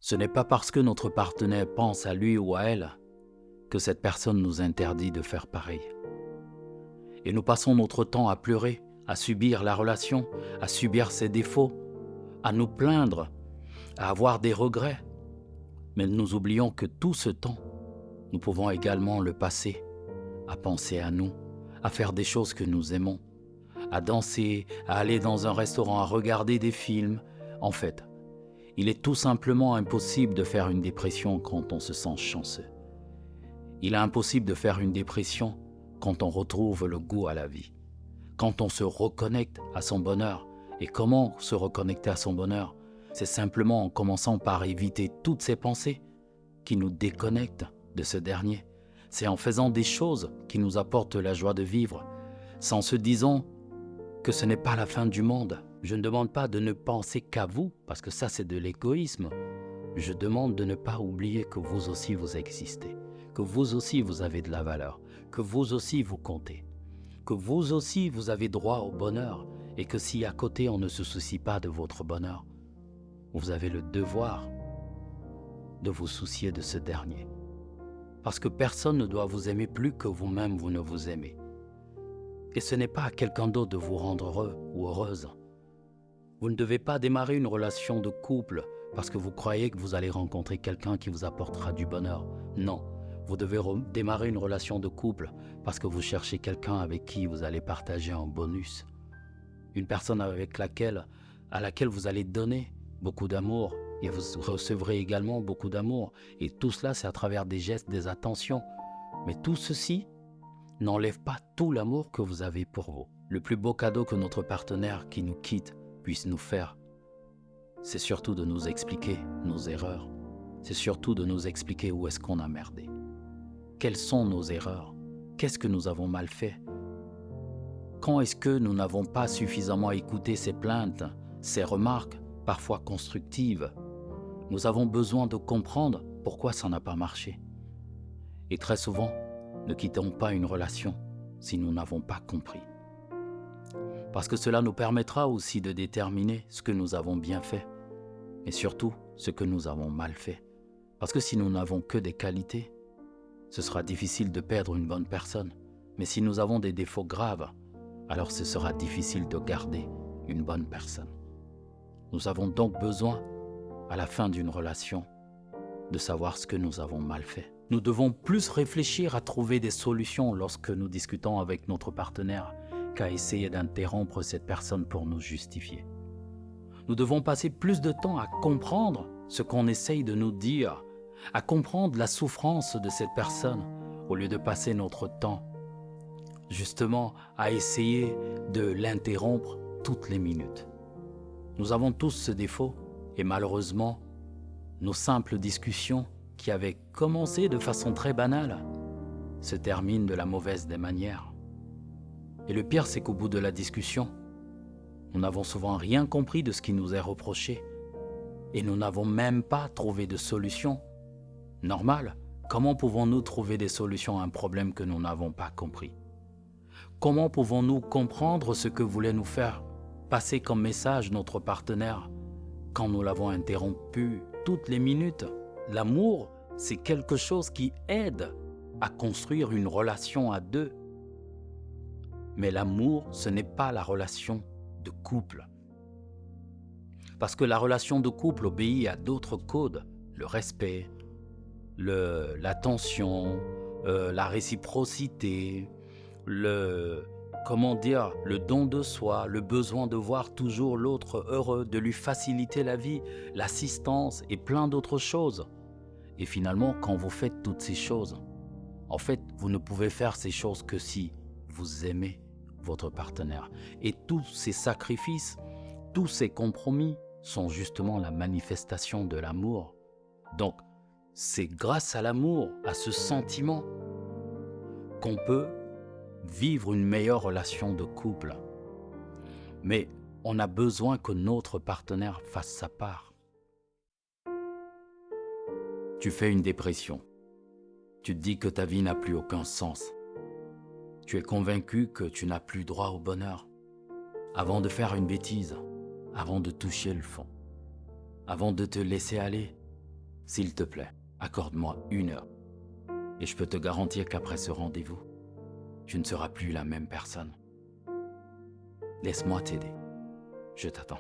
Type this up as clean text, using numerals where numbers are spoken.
Ce n'est pas parce que notre partenaire pense à lui ou à elle que cette personne nous interdit de faire pareil. Et nous passons notre temps à pleurer, à subir la relation, à subir ses défauts, à nous plaindre, à avoir des regrets. Mais nous oublions que tout ce temps, nous pouvons également le passer à penser à nous, à faire des choses que nous aimons, à danser, à aller dans un restaurant, à regarder des films. En fait, il est tout simplement impossible de faire une dépression quand on se sent chanceux. Il est impossible de faire une dépression quand on retrouve le goût à la vie, quand on se reconnecte à son bonheur. Et comment se reconnecter à son bonheur? C'est simplement en commençant par éviter toutes ces pensées qui nous déconnectent de ce dernier. C'est en faisant des choses qui nous apportent la joie de vivre, sans se disant que ce n'est pas la fin du monde. Je ne demande pas de ne penser qu'à vous, parce que ça c'est de l'égoïsme. Je demande de ne pas oublier que vous aussi vous existez, que vous aussi vous avez de la valeur, que vous aussi vous comptez, que vous aussi vous avez droit au bonheur, et que si à côté on ne se soucie pas de votre bonheur, vous avez le devoir de vous soucier de ce dernier. Parce que personne ne doit vous aimer plus que vous-même vous ne vous aimez. Et ce n'est pas à quelqu'un d'autre de vous rendre heureux ou heureuse. Vous ne devez pas démarrer une relation de couple parce que vous croyez que vous allez rencontrer quelqu'un qui vous apportera du bonheur. Non, vous devez démarrer une relation de couple parce que vous cherchez quelqu'un avec qui vous allez partager un bonus. Une personne à laquelle vous allez donner beaucoup d'amour et vous recevrez également beaucoup d'amour. Et tout cela, c'est à travers des gestes, des attentions. Mais tout ceci n'enlève pas tout l'amour que vous avez pour vous. Le plus beau cadeau que notre partenaire qui nous quitte puisse nous faire, c'est surtout de nous expliquer nos erreurs. C'est surtout de nous expliquer où est-ce qu'on a merdé. Quelles sont nos erreurs? Qu'est-ce que nous avons mal fait? Quand est-ce que nous n'avons pas suffisamment écouté ses plaintes, ses remarques, parfois constructives? Nous avons besoin de comprendre pourquoi ça n'a pas marché. Et très souvent, ne quittons pas une relation si nous n'avons pas compris. Parce que cela nous permettra aussi de déterminer ce que nous avons bien fait, mais surtout ce que nous avons mal fait. Parce que si nous n'avons que des qualités, ce sera difficile de perdre une bonne personne. Mais si nous avons des défauts graves, alors ce sera difficile de garder une bonne personne. Nous avons donc besoin, à la fin d'une relation, de savoir ce que nous avons mal fait. Nous devons plus réfléchir à trouver des solutions lorsque nous discutons avec notre partenaire qu'à essayer d'interrompre cette personne pour nous justifier. Nous devons passer plus de temps à comprendre ce qu'on essaye de nous dire, à comprendre la souffrance de cette personne, au lieu de passer notre temps justement à essayer de l'interrompre toutes les minutes. Nous avons tous ce défaut et malheureusement, nos simples discussions qui avaient commencé de façon très banale se terminent de la mauvaise des manières. Et le pire, c'est qu'au bout de la discussion, nous n'avons souvent rien compris de ce qui nous est reproché et nous n'avons même pas trouvé de solution. Normal, comment pouvons-nous trouver des solutions à un problème que nous n'avons pas compris? Comment pouvons-nous comprendre ce que voulait nous faire passer comme message notre partenaire quand nous l'avons interrompu toutes les minutes? L'amour, c'est quelque chose qui aide à construire une relation à deux. Mais l'amour, ce n'est pas la relation de couple. Parce que la relation de couple obéit à d'autres codes, le respect, l'attention, la réciprocité, le don de soi, le besoin de voir toujours l'autre heureux, de lui faciliter la vie, l'assistance et plein d'autres choses. Et finalement, quand vous faites toutes ces choses, en fait, vous ne pouvez faire ces choses que si vous aimez votre partenaire. Et tous ces sacrifices, tous ces compromis sont justement la manifestation de l'amour. Donc, c'est grâce à l'amour, à ce sentiment, qu'on peut vivre une meilleure relation de couple. Mais on a besoin que notre partenaire fasse sa part. Tu fais une dépression. Tu te dis que ta vie n'a plus aucun sens. Tu es convaincu que tu n'as plus droit au bonheur. Avant de faire une bêtise, avant de toucher le fond, avant de te laisser aller, S'il te plaît, accorde-moi 1 heure. Et je peux te garantir qu'après ce rendez-vous, tu ne seras plus la même personne. Laisse-moi t'aider. Je t'attends.